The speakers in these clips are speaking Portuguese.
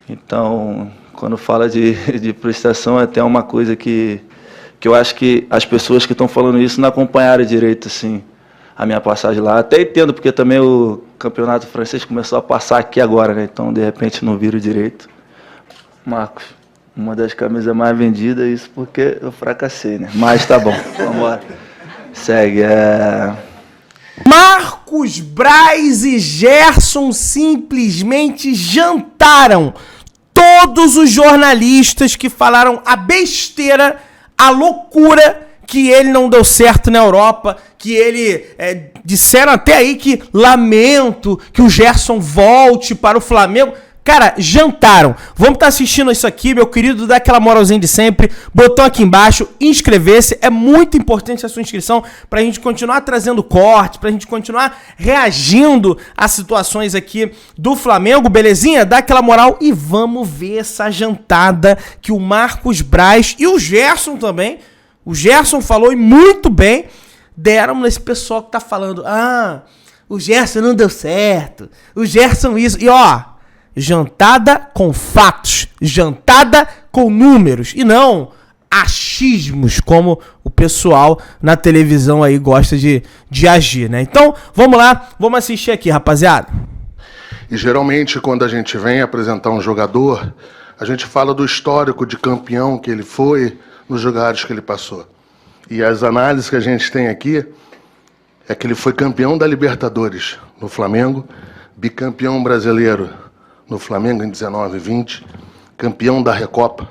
Então, quando fala de prestação, é até uma coisa que eu acho que as pessoas que estão falando isso não acompanharam direito, assim, a minha passagem lá. Até entendo, porque também o campeonato francês começou a passar aqui agora, né? Então, de repente, não viram direito. Marcos, uma das camisas mais vendidas, isso porque eu fracassei, né? Mas tá bom, vamos embora. Segue, Marcos Braz e Gerson simplesmente jantaram todos os jornalistas que falaram a besteira, a loucura que ele não deu certo na Europa, que ele disseram até aí que lamento que o Gerson volte para o Flamengo. Cara, jantaram. Vamos estar assistindo isso aqui, meu querido, dá aquela moralzinha de sempre, botão aqui embaixo, inscrever-se. É muito importante a sua inscrição pra gente continuar trazendo corte, pra gente continuar reagindo às situações aqui do Flamengo, belezinha? Dá aquela moral e vamos ver essa jantada que o Marcos Braz e o Gerson também, o Gerson falou e muito bem, deram nesse pessoal que tá falando, o Gerson não deu certo, o Gerson isso, e ó... Jantada com fatos, jantada com números e não achismos, como o pessoal na televisão aí gosta de agir, né? Então, vamos lá, vamos assistir aqui, rapaziada. E geralmente, quando a gente vem apresentar um jogador, a gente fala do histórico de campeão que ele foi nos lugares que ele passou. E as análises que a gente tem aqui é que ele foi campeão da Libertadores no Flamengo, bicampeão brasileiro no Flamengo em 19 e 20, campeão da Recopa,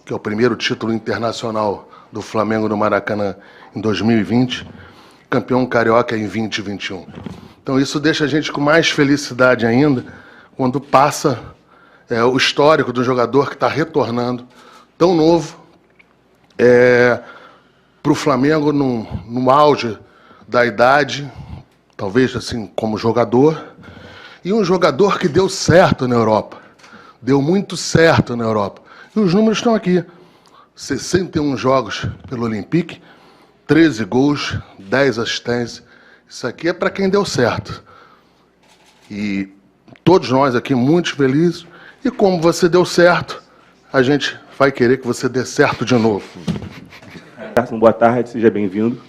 que é o primeiro título internacional do Flamengo no Maracanã em 2020, campeão carioca em 20 e 21. Então isso deixa a gente com mais felicidade ainda quando passa o histórico do jogador que está retornando tão novo para o Flamengo no auge da idade, talvez assim como jogador, e um jogador que deu certo na Europa. Deu muito certo na Europa. E os números estão aqui. 61 jogos pelo Olympique, 13 gols, 10 assistências. Isso aqui é para quem deu certo. E todos nós aqui muito felizes. E como você deu certo, a gente vai querer que você dê certo de novo. Boa tarde, seja bem-vindo.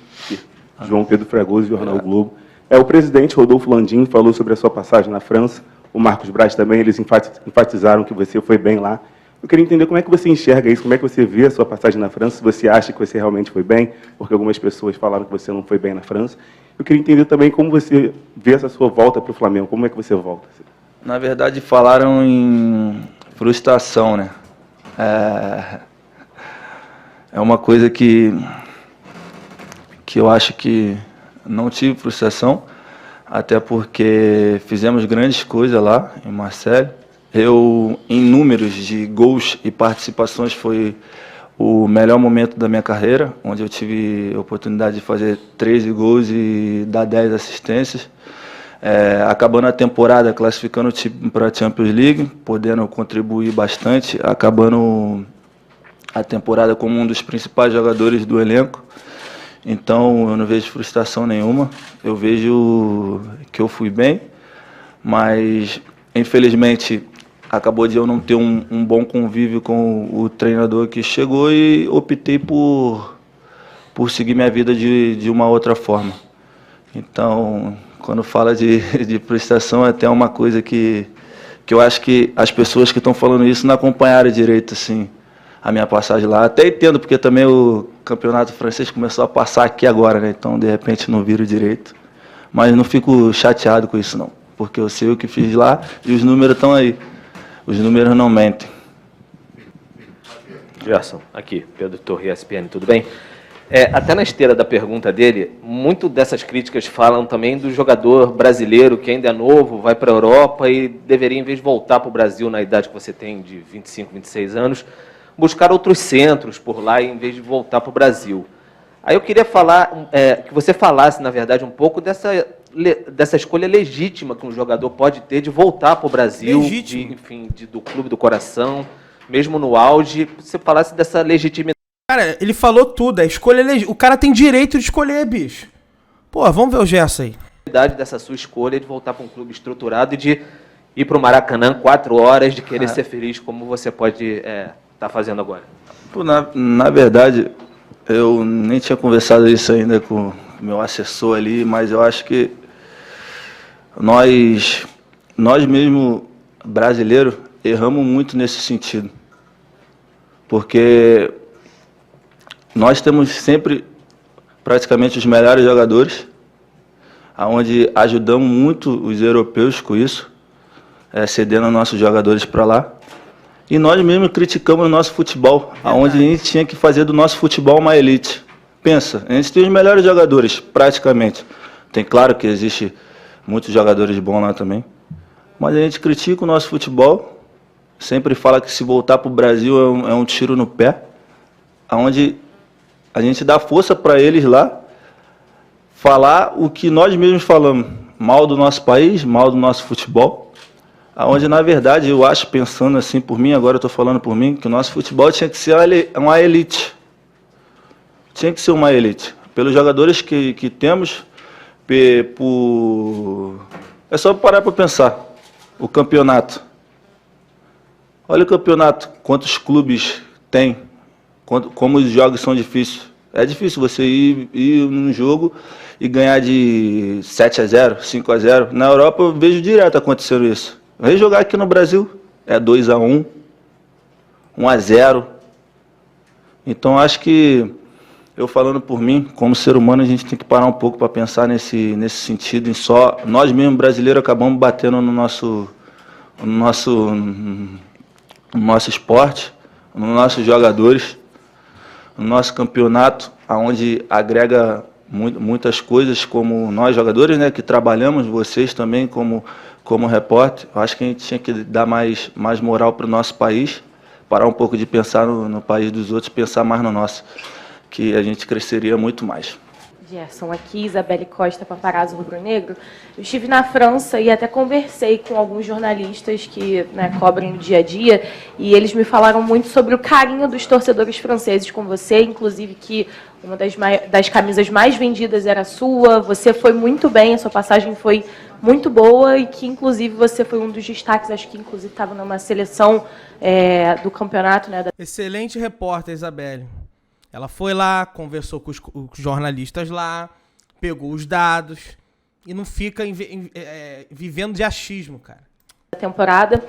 João Pedro Fragoso, Jornal Globo. O presidente Rodolfo Landim falou sobre a sua passagem na França, o Marcos Braz também, eles enfatizaram que você foi bem lá. Eu queria entender como é que você enxerga isso, como é que você vê a sua passagem na França, se você acha que você realmente foi bem, porque algumas pessoas falaram que você não foi bem na França. Eu queria entender também como você vê essa sua volta para o Flamengo, como é que você volta? Na verdade, falaram em frustração, né? É uma coisa que eu acho que não tive frustração, até porque fizemos grandes coisas lá em Marseille. Eu, em números de gols e participações, foi o melhor momento da minha carreira, onde eu tive a oportunidade de fazer 13 gols e dar 10 assistências. Acabando a temporada, classificando o time para a Champions League, podendo contribuir bastante, acabando a temporada como um dos principais jogadores do elenco. Então, eu não vejo frustração nenhuma, eu vejo que eu fui bem, mas, infelizmente, acabou de eu não ter um bom convívio com o treinador que chegou e optei por seguir minha vida de uma outra forma. Então, quando fala de frustração, é até uma coisa que eu acho que as pessoas que estão falando isso não acompanharam direito, assim, a minha passagem lá. Até entendo, porque também o campeonato francês começou a passar aqui agora, né? Então, de repente, não viram direito. Mas não fico chateado com isso, não. Porque eu sei o que fiz lá e os números estão aí. Os números não mentem. Gerson, aqui, Pedro Torre, ESPN, tudo bem? Até na esteira da pergunta dele, muito dessas críticas falam também do jogador brasileiro que ainda é novo, vai para a Europa e deveria, em vez de voltar para o Brasil na idade que você tem, de 25, 26 anos, buscar outros centros por lá em vez de voltar para o Brasil. Aí eu queria falar, que você falasse, na verdade, um pouco dessa escolha legítima que um jogador pode ter de voltar para o Brasil, do clube do coração, mesmo no auge, você falasse dessa legitimidade. Cara, ele falou tudo, a escolha legítima. O cara tem direito de escolher, bicho. Pô, vamos ver o Gerson aí. Dessa sua escolha de voltar para um clube estruturado e de ir para o Maracanã 4 horas, de querer ser feliz como você pode estar fazendo agora? Pô, na verdade, eu nem tinha conversado isso ainda com o meu assessor ali, mas eu acho que nós mesmo, brasileiros, erramos muito nesse sentido. Porque nós temos sempre praticamente os melhores jogadores, onde ajudamos muito os europeus com isso, cedendo nossos jogadores para lá. E nós mesmos criticamos o nosso futebol, onde a gente tinha que fazer do nosso futebol uma elite. Pensa, a gente tem os melhores jogadores, praticamente. Tem claro que existe muitos jogadores bons lá também, mas a gente critica o nosso futebol, sempre fala que se voltar para o Brasil é um tiro no pé, onde a gente dá força para eles lá, falar o que nós mesmos falamos, mal do nosso país, mal do nosso futebol, onde, na verdade, eu acho, pensando assim por mim, agora eu estou falando por mim, que o nosso futebol tinha que ser uma elite. Tinha que ser uma elite. Pelos jogadores que temos, é só parar para pensar. O campeonato. Olha o campeonato, quantos clubes tem, como os jogos são difíceis. É difícil você ir num jogo e ganhar de 7-0, 5-0. Na Europa eu vejo direto acontecendo isso. Vem jogar aqui no Brasil, é 2-1, 1-0. Então acho que, eu falando por mim, como ser humano, a gente tem que parar um pouco para pensar nesse sentido, em só nós mesmos brasileiros acabamos batendo no nosso esporte, nos nossos jogadores, no nosso campeonato, onde agrega muitas coisas, como nós jogadores, né, que trabalhamos, vocês também como repórter. Eu acho que a gente tinha que dar mais moral para o nosso país, parar um pouco de pensar no país dos outros, pensar mais no nosso, que a gente cresceria muito mais. Gerson, aqui, Isabelle Costa, Paparazzo Rubro-Negro. Eu estive na França e até conversei com alguns jornalistas que, né, cobrem o dia a dia, e eles me falaram muito sobre o carinho dos torcedores franceses com você, inclusive que uma das camisas mais vendidas era a sua, você foi muito bem, a sua passagem foi muito boa e que, inclusive, você foi um dos destaques, acho que, inclusive, estava numa seleção do campeonato. Né, Excelente repórter, Isabelle. Ela foi lá, conversou com os jornalistas lá, pegou os dados e não fica vivendo de achismo, cara. Temporada.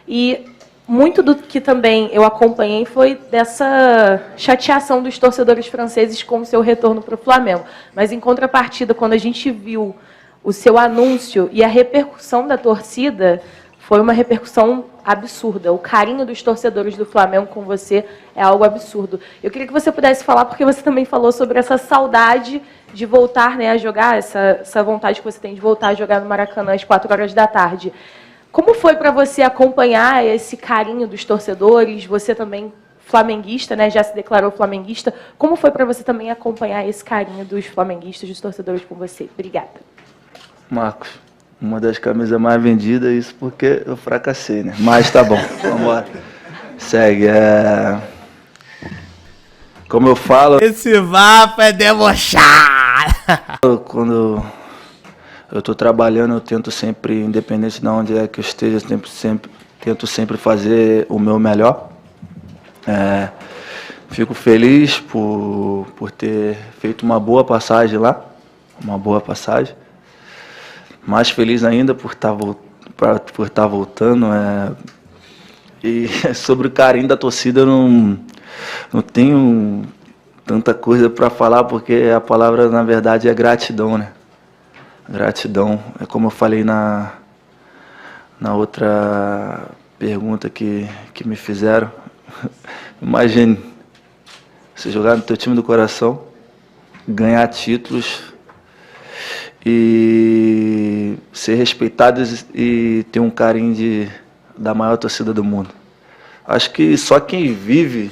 E muito do que também eu acompanhei foi dessa chateação dos torcedores franceses com o seu retorno para o Flamengo. Mas, em contrapartida, quando a gente viu o seu anúncio e a repercussão da torcida, foi uma repercussão absurda. O carinho dos torcedores do Flamengo com você é algo absurdo. Eu queria que você pudesse falar, porque você também falou sobre essa saudade de voltar, né, a jogar, essa vontade que você tem de voltar a jogar no Maracanã às 4 horas da tarde. Como foi para você acompanhar esse carinho dos torcedores? Você também, flamenguista, né, já se declarou flamenguista. Como foi para você também acompanhar esse carinho dos flamenguistas, dos torcedores com você? Obrigada. Marcos, uma das camisas mais vendidas, isso porque eu fracassei, né? Mas tá bom, vamos embora. Segue. Como eu falo... Esse vapo é debochado! Quando eu estou trabalhando, eu tento sempre, independente de onde é que eu esteja, tento sempre fazer o meu melhor. Fico feliz por ter feito uma boa passagem lá, mais feliz ainda por estar voltando. E sobre o carinho da torcida, eu não tenho tanta coisa para falar, porque a palavra, na verdade, é gratidão, né? Gratidão. É como eu falei na outra pergunta que me fizeram. Imagine você jogar no teu time do coração, ganhar títulos e ser respeitado e ter um carinho da maior torcida do mundo. Acho que só quem vive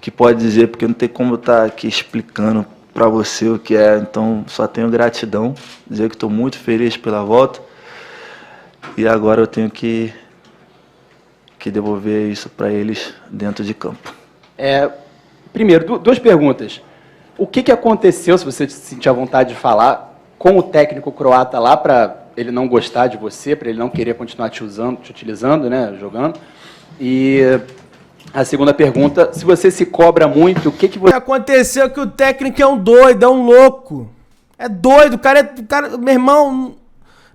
que pode dizer, porque não tem como eu estar aqui explicando para você o que é. Então, só tenho gratidão, dizer que estou muito feliz pela volta e agora eu tenho que devolver isso para eles dentro de campo. Primeiro, duas perguntas. O que aconteceu, se você se sentir à vontade de falar, com o técnico croata lá para ele não gostar de você, para ele não querer continuar te utilizando, né, jogando? E a segunda pergunta, se você se cobra muito, o que você... Aconteceu que o técnico é um doido, é um louco. É doido, o cara, meu irmão,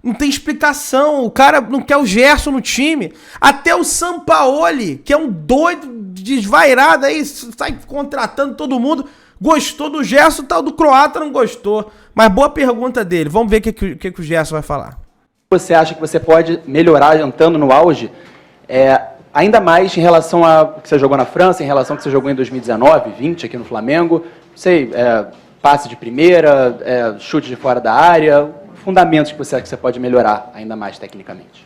não tem explicação. O cara não quer o Gerson no time. Até o Sampaoli, que é um doido desvairado aí, sai contratando todo mundo, gostou do Gerson, tal do croata não gostou. Mas boa pergunta dele. Vamos ver o que o Gerson vai falar. Você acha que você pode melhorar entrando no auge? Ainda mais em relação a que você jogou na França, em relação ao que você jogou em 2019, 20 aqui no Flamengo. Não sei, passe de primeira, chute de fora da área, fundamentos que você acha que você pode melhorar ainda mais tecnicamente.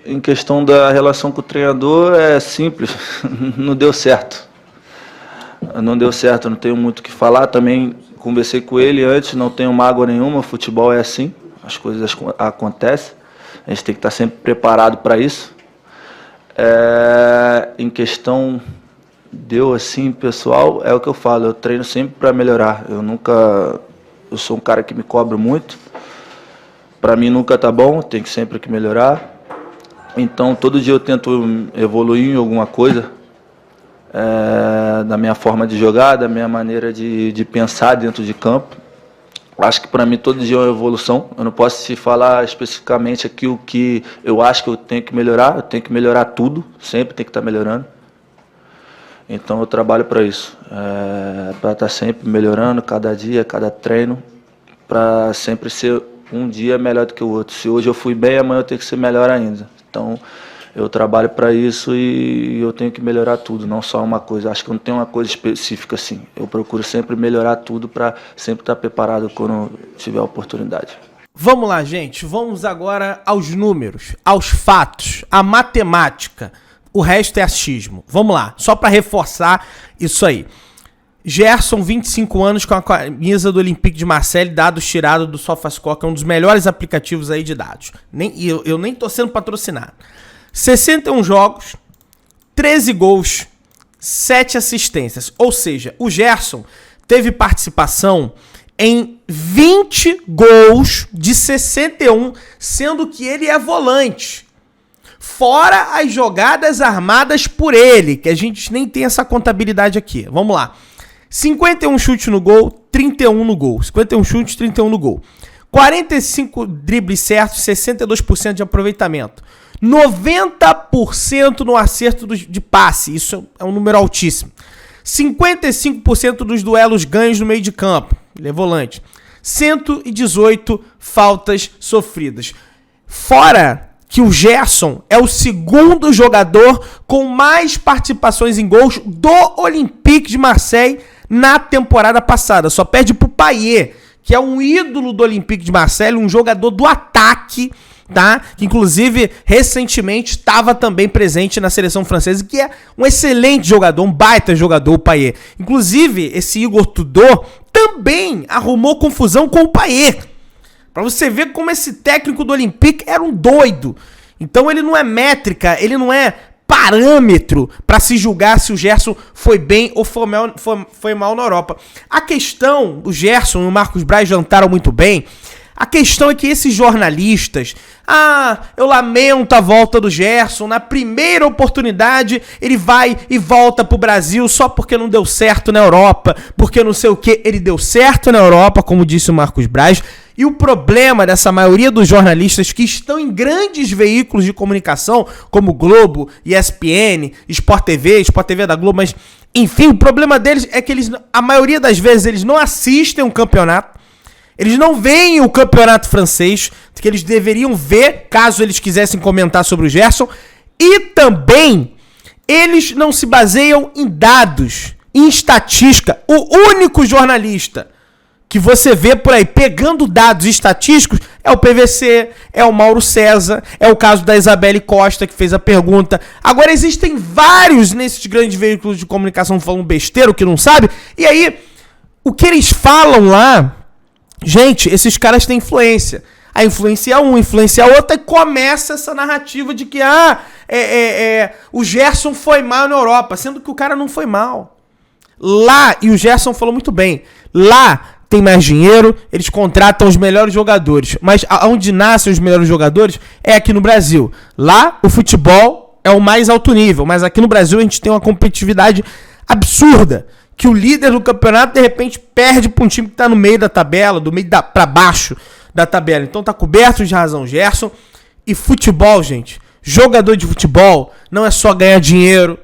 Em questão da relação com o treinador, é simples, não deu certo. Não deu certo, não tenho muito o que falar. Também conversei com ele antes, não tenho mágoa nenhuma, futebol é assim, as coisas acontecem, a gente tem que estar sempre preparado para isso. Em questão assim, pessoal, é o que eu falo, eu treino sempre para melhorar. Eu sou um cara que me cobro muito, para mim nunca tá bom, tem que sempre que melhorar. Então todo dia eu tento evoluir em alguma coisa, da minha forma de jogar, da minha maneira de pensar dentro de campo. Acho que para mim todo dia é uma evolução. Eu não posso te falar especificamente aqui o que eu acho que eu tenho que melhorar. Eu tenho que melhorar tudo, sempre tem que estar melhorando. Então eu trabalho para isso, para estar sempre melhorando, cada dia, cada treino, para sempre ser um dia melhor do que o outro. Se hoje eu fui bem, amanhã eu tenho que ser melhor ainda. Então eu trabalho para isso e eu tenho que melhorar tudo, não só uma coisa. Acho que não tem uma coisa específica assim. Eu procuro sempre melhorar tudo para sempre estar preparado quando tiver a oportunidade. Vamos lá, gente. Vamos agora aos números, aos fatos, à matemática. O resto é achismo. Vamos lá, só para reforçar isso aí. Gerson, 25 anos, com a camisa do Olympique de Marseille, dados tirados do SofaScore, que é um dos melhores aplicativos aí de dados. Eu nem tô sendo patrocinado. 61 jogos, 13 gols, 7 assistências. Ou seja, o Gerson teve participação em 20 gols de 61, sendo que ele é volante. Fora as jogadas armadas por ele, que a gente nem tem essa contabilidade aqui. Vamos lá. 51 chutes no gol, 31 no gol. 51 chutes, 31 no gol. 45 dribles certos, 62% de aproveitamento. 90% no acerto de passe. Isso é um número altíssimo. 55% dos duelos ganhos no meio de campo. Ele é volante. 118 faltas sofridas. Fora que o Gerson é o segundo jogador com mais participações em gols do Olympique de Marseille na temporada passada. Só perde pro Payet, que é um ídolo do Olympique de Marseille, um jogador do ataque, tá? Que inclusive recentemente estava também presente na seleção francesa, que é um excelente jogador, um baita jogador, o Payet. Inclusive, esse Igor Tudor também arrumou confusão com o Payet. Pra você ver como esse técnico do Olympique era um doido. Então ele não é métrica, ele não é parâmetro para se julgar se o Gerson foi bem ou foi mal na Europa. A questão, o Gerson e o Marcos Braz jantaram muito bem. A questão é que esses jornalistas, eu lamento a volta do Gerson, na primeira oportunidade ele vai e volta pro Brasil só porque não deu certo na Europa, porque não sei o que, ele deu certo na Europa, como disse o Marcos Braz. E o problema dessa maioria dos jornalistas que estão em grandes veículos de comunicação, como Globo, ESPN, Sport TV da Globo, mas enfim, o problema deles é que a maioria das vezes eles não assistem um campeonato, eles não veem o campeonato francês, que eles deveriam ver, caso eles quisessem comentar sobre o Gerson, e também eles não se baseiam em dados, em estatística. O único jornalista que você vê por aí pegando dados estatísticos é o PVC, é o Mauro César, é o caso da Isabelle Costa, que fez a pergunta. Agora existem vários nesses grandes veículos de comunicação falando besteira, o que não sabe, e aí o que eles falam lá, gente, esses caras têm influência. A influencia um, influencia outra, e começa essa narrativa de que o Gerson foi mal na Europa, sendo que o cara não foi mal. Lá, e o Gerson falou muito bem, lá tem mais dinheiro, eles contratam os melhores jogadores. Mas onde nascem os melhores jogadores é aqui no Brasil. Lá, o futebol é o mais alto nível, mas aqui no Brasil a gente tem uma competitividade absurda, que o líder do campeonato, de repente, perde para um time que está no meio da tabela, do meio para baixo da tabela. Então tá coberto de razão, Gerson. E futebol, gente, jogador de futebol não é só ganhar dinheiro,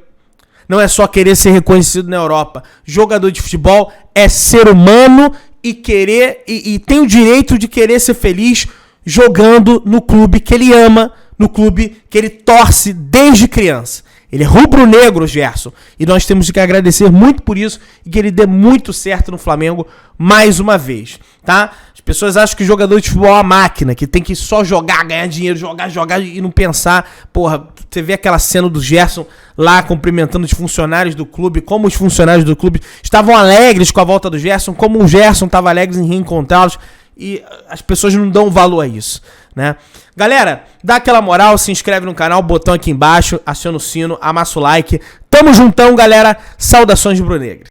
não é só querer ser reconhecido na Europa. Jogador de futebol é ser humano e querer e tem o direito de querer ser feliz jogando no clube que ele ama, no clube que ele torce desde criança. Ele é rubro-negro, Gerson, e nós temos que agradecer muito por isso e que ele dê muito certo no Flamengo mais uma vez, tá? As pessoas acham que o jogador de futebol é uma máquina, que tem que só jogar, ganhar dinheiro, jogar e não pensar. Porra, você vê aquela cena do Gerson lá cumprimentando os funcionários do clube, como os funcionários do clube estavam alegres com a volta do Gerson, como o Gerson estava alegre em reencontrá-los. E as pessoas não dão valor a isso, né? Galera, dá aquela moral, se inscreve no canal, botão aqui embaixo, aciona o sino, amassa o like. Tamo juntão, galera. Saudações rubro-negras.